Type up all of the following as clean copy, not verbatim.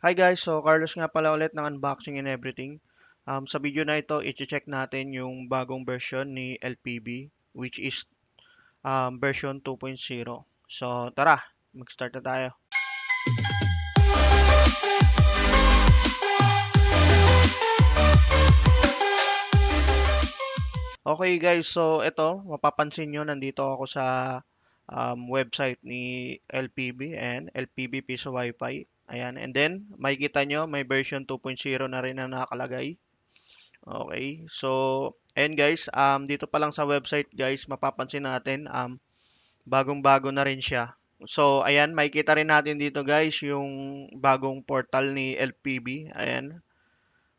Hi guys, so Carlos nga pala ulit ng unboxing and everything. Sa video na ito, i-check natin yung bagong version ni LPB which is version 2.0. So tara, mag-start na tayo. Okay guys, so ito, mapapansin nyo, nandito ako sa website ni LPB and LPB Piso Wi-Fi. Ayan, and then makikita nyo may version 2.0 na rin na nakalagay. Okay, so ayan guys, dito pa lang sa website guys, mapapansin natin bagong-bago na rin siya. So ayan, makikita rin natin dito guys yung bagong portal ni LPB. Ayan.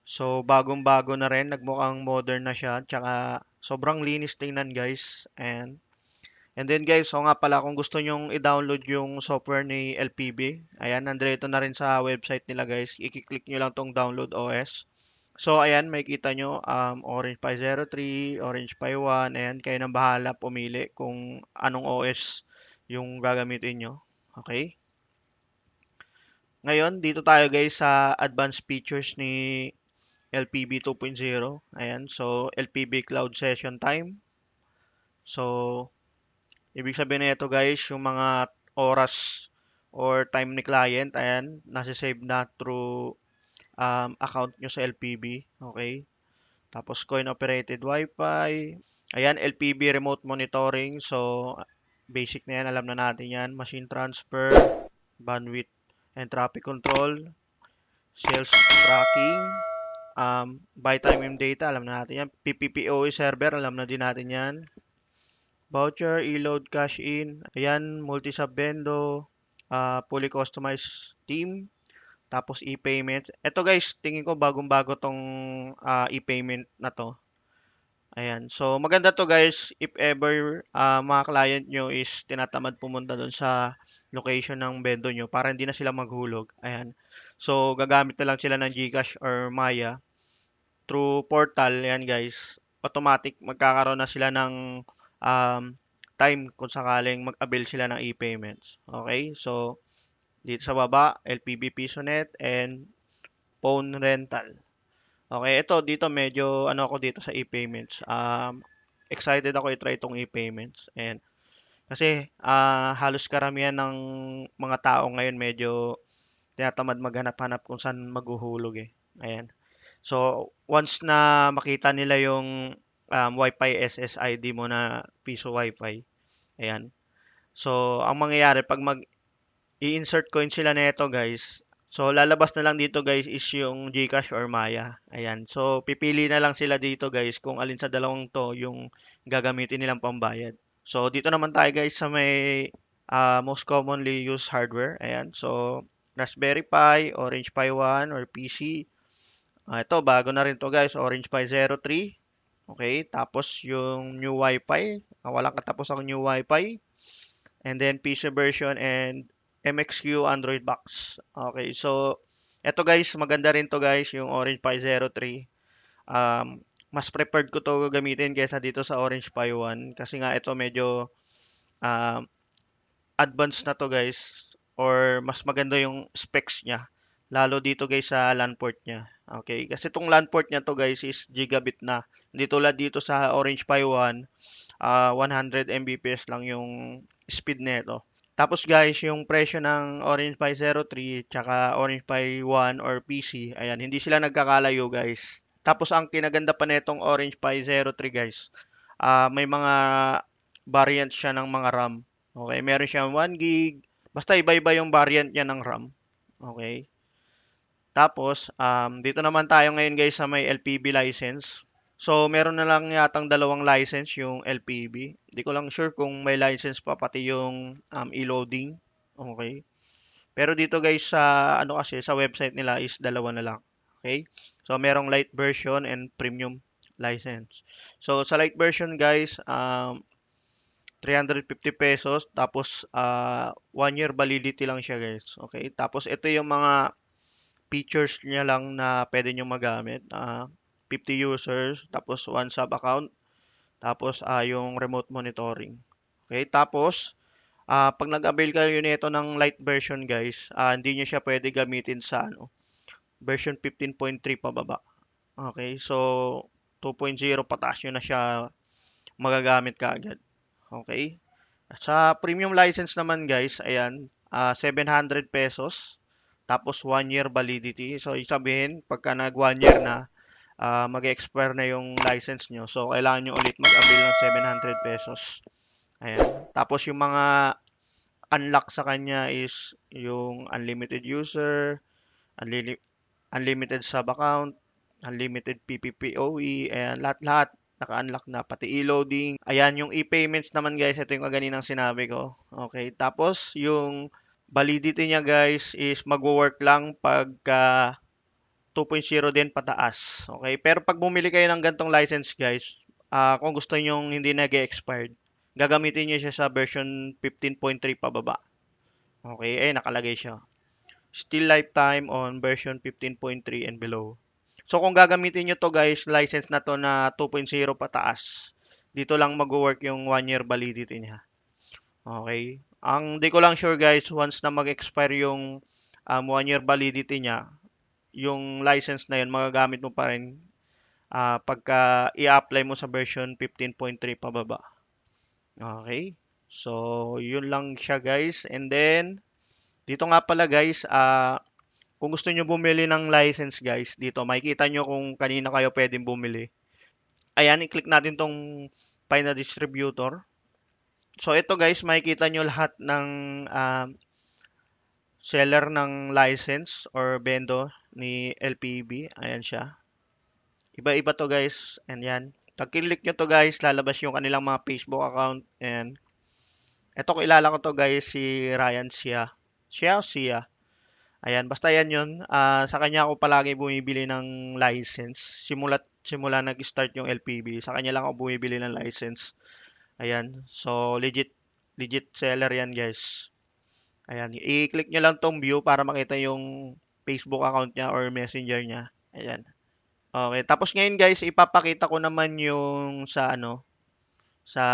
So bagong-bago na rin, nagmukhang modern na siya, tsaka sobrang linis tingnan guys. And then guys, so nga pala kung gusto nyong i-download yung software ni LPB, ayan, nandito na rin sa website nila guys. I-click nyo lang tong download OS. So, ayan, makikita nyo, Orange Pi 03, Orange Pi 1, ayan, kayo nang bahala pumili kung anong OS yung gagamitin nyo. Okay? Ngayon, dito tayo guys sa advanced features ni LPB 2.0. Ayan, so LPB Cloud Session Time. So, ibig sabihin nito guys, yung mga oras or time ni client, ayan, nasa-save na through account nyo sa LPB. Okay? Tapos coin operated Wi-Fi. Ayan, LPB remote monitoring. So, basic na yan. Alam na natin yan. Machine transfer, bandwidth and traffic control, sales tracking, buy time and data. Alam na natin yan. PPPoE server. Alam na din natin yan. Voucher, e-load, cash in. Ayan, multi-sub bendo, fully customized team. Tapos e-payment. Ito guys, tingin ko bagong-bago tong e-payment na to. Ayan. So, maganda to guys if ever mga client nyo is tinatamad pumunta doon sa location ng vendor nyo para hindi na sila maghulog. Ayan. So, gagamit na lang sila ng GCash or Maya through portal. Ayan guys. Automatic magkakaroon na sila ng um, time kung sakaling mag-avail sila ng e-payments. Okay? So, dito sa baba, LPB PisoNet and phone rental. Okay, ito dito medyo ano ako dito sa e-payments. Excited ako i-try itong e-payments. And kasi halos karamihan ng mga tao ngayon medyo tinatamad maghanap-hanap kung saan maghuhulog eh. Ayan. So, once na makita nila yung Wi-Fi SSID mo na piso Wi-Fi, ayan. So, ang mangyayari pag i-insert coin sila nito guys, so lalabas na lang dito guys is yung GCash or Maya. Ayan. So, pipili na lang sila dito guys kung alin sa dalawang to yung gagamitin nilang pambayad. So, dito naman tayo guys sa may most commonly used hardware. Ayan. So, Raspberry Pi, Orange Pi 1 or PC. Ito, bago na rin to guys, Orange Pi 03. Okay. Tapos yung new Wi-Fi. Walang katapos ang new Wi-Fi. And then PC version and MXQ Android box. Okay, so eto guys, maganda rin to guys, yung Orange Pi 03. Mas preferred ko to gamitin kaysa dito sa Orange Pi 1 kasi nga ito medyo um, advanced na to guys or mas maganda yung specs niya. Lalo dito guys sa LAN port niya. Okay, kasi itong LAN port niya to guys is gigabit na. Hindi tulad dito sa Orange Pi 1, 100 Mbps lang yung speed nito. Tapos guys, yung presyo ng Orange Pi 03 tsaka Orange Pi 1 or PC, ayan, hindi sila nagkakalayo guys. Tapos ang kinaganda pa nitong Orange Pi 03 guys, may mga variant siya ng mga RAM. Okay, meron siyang 1 gig, basta iba-iba yung variant niya ng RAM. Okay. Tapos, dito naman tayo ngayon guys sa may LPB license. So, meron na lang yatang dalawang license yung LPB. Hindi ko lang sure kung may license pa pati yung e-loading. Okay. Pero dito guys sa ano kasi sa website nila is dalawa na lang. Okay? So, merong light version and premium license. So, sa light version guys, 350 pesos tapos 1 year validity lang siya guys. Okay? Tapos ito yung mga features niya lang na pwede nyo magamit. 50 users, tapos one sub account, tapos yung remote monitoring. Okay, tapos Pag nag-avail kayo nito ng light version guys, hindi nyo siya pwede gamitin sa ano, version 15.3 pababa. Okay, so 2.0 pataas nyo na siya magagamit kaagad. Okay? Sa premium license naman guys, ayan, 700 pesos. Tapos 1 year validity. So, ibig sabihin, pagka nag 1 year na, mag-expire na yung license nyo. So, kailangan nyo ulit mag-avail ng 700 pesos. Ayan. Tapos yung mga unlock sa kanya is yung unlimited user, unli- unlimited sub account, unlimited PPPoE, ayan, lahat-lahat naka-unlock na, pati e-loading. Ayan, yung e-payments naman guys, ito yung kaninang sinabi ko. Okay, tapos yung validity niya guys is magwo-work lang pagka 2.0 din pataas. Okay, pero pag bumili kayo ng gantong license guys, kung gusto niyo hindi nag-expired, gagamitin niyo siya sa version 15.3 pababa. Okay, nakalagay siya. Still lifetime on version 15.3 and below. So kung gagamitin nyo to guys, license na to na 2.0 pataas, dito lang mag-work yung 1 year validity niya. Okay? Ang di ko lang sure guys, once na mag-expire yung 1 year validity niya, yung license na yun, magagamit mo pa rin pagka i-apply mo sa version 15.3 pababa. Okay? So, yun lang siya guys. And then, dito nga pala guys, kung gusto nyo bumili ng license guys, dito makikita nyo kung kanina kayo pwedeng bumili. Ayan, i-click natin tong Find a Distributor. So ito guys, makikita nyo lahat ng seller ng license or vendor ni LPB. Ayan siya. Iba-iba to guys. And yan. Pag click nyo to guys, lalabas yung kanilang mga Facebook account. And ito kilala ko to guys, si Ryan Sia. Sia o Sia? Ayan, basta yan yun. Sa kanya ako palagi bumibili ng license. Simula nag-start yung LPB. Sa kanya lang ako bumibili ng license. Ayan. So, legit seller yan, guys. Ayan. I-click nyo lang tong view para makita yung Facebook account niya or messenger niya. Ayan. Okay. Tapos ngayon, guys, ipapakita ko naman yung sa ano, sa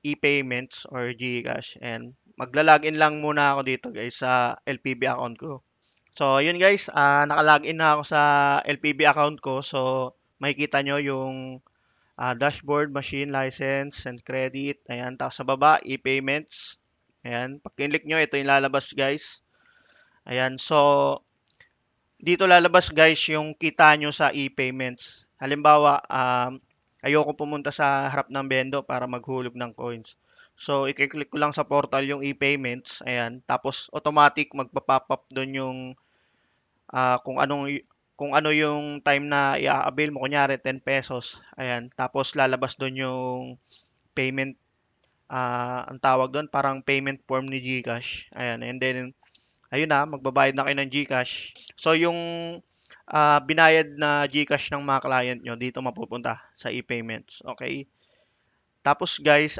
e-payments or GCash. And magla-login lang muna ako dito, guys, sa LPB account ko. So, yun guys, naka-login na ako sa LPB account ko. So, makikita nyo yung dashboard, machine license and credit. Ayan, tapos sa baba, e-payments. Ayan, pag click nyo, ito yung lalabas guys. Ayan, so dito lalabas guys yung kita nyo sa e-payments. Halimbawa, ayoko pumunta sa harap ng bendo para maghulog ng coins. So, i-click ko lang sa portal yung e-payments. Ayan, tapos automatic magpa-pop up doon yung kung ano yung time na i-avail mo, kunyari 10 pesos. Ayan, tapos lalabas doon yung payment, ang tawag doon, parang payment form ni GCash. Ayan, and then, ayun na, magbabayad na kayo ng GCash. So, yung binayad na GCash ng mga client nyo, dito mapupunta sa e-payments. Okay? Tapos, guys,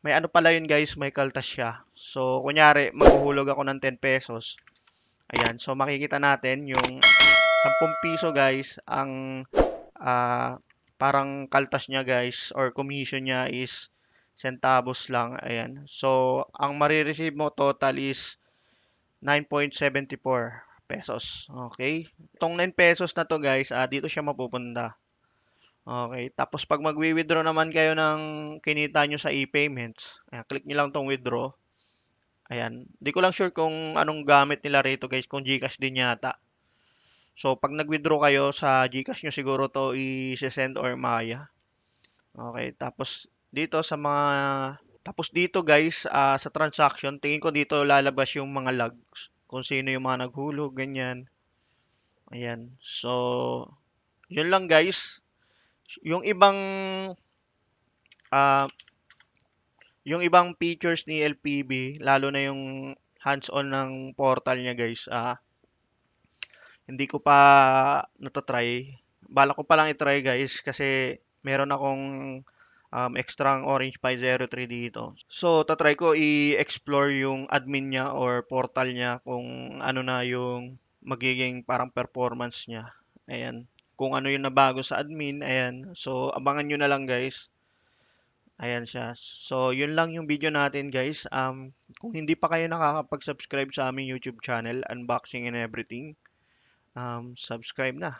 may ano pala yun, guys, may kaltas siya. So, kunyari, maghuhulog ako ng 10 pesos. Ayan, so makikita natin yung 10 piso, guys, ang parang kaltas niya, guys, or commission niya is centavos lang. Ayan. So, ang marireceive mo total is 9.74 pesos. Okay? Itong 9 pesos na to guys, dito siya mapupunta. Okay. Tapos pag magwi-withdraw naman kayo ng kinita nyo sa e-payments, ayan, click nyo lang tong withdraw. Ayan. Di ko lang sure kung anong gamit nila rito guys, kung GCash din yata. So pag nag-withdraw kayo sa GCash nyo siguro to i-send or Maya. Okay. Tapos dito guys, sa transaction, tingin ko dito lalabas yung mga logs. Kung sino yung mga naghulog, ganyan. Ayan. So, yun lang guys. Yung ibang ah, yung ibang features ni LPB, lalo na yung hands-on ng portal niya guys, hindi ko pa natatry. Balak ko pa lang i-try guys kasi meron akong extra Orange Pi 03 dito. So, tatry ko i-explore yung admin niya or portal niya kung ano na yung magiging parang performance niya. Ayan. Kung ano yung nabago sa admin, ayan. So, abangan nyo na lang guys. Ayan siya. So, yun lang yung video natin guys. Kung hindi pa kayo nakakapag-subscribe sa aming YouTube channel, Unboxing and Everything, subscribe na.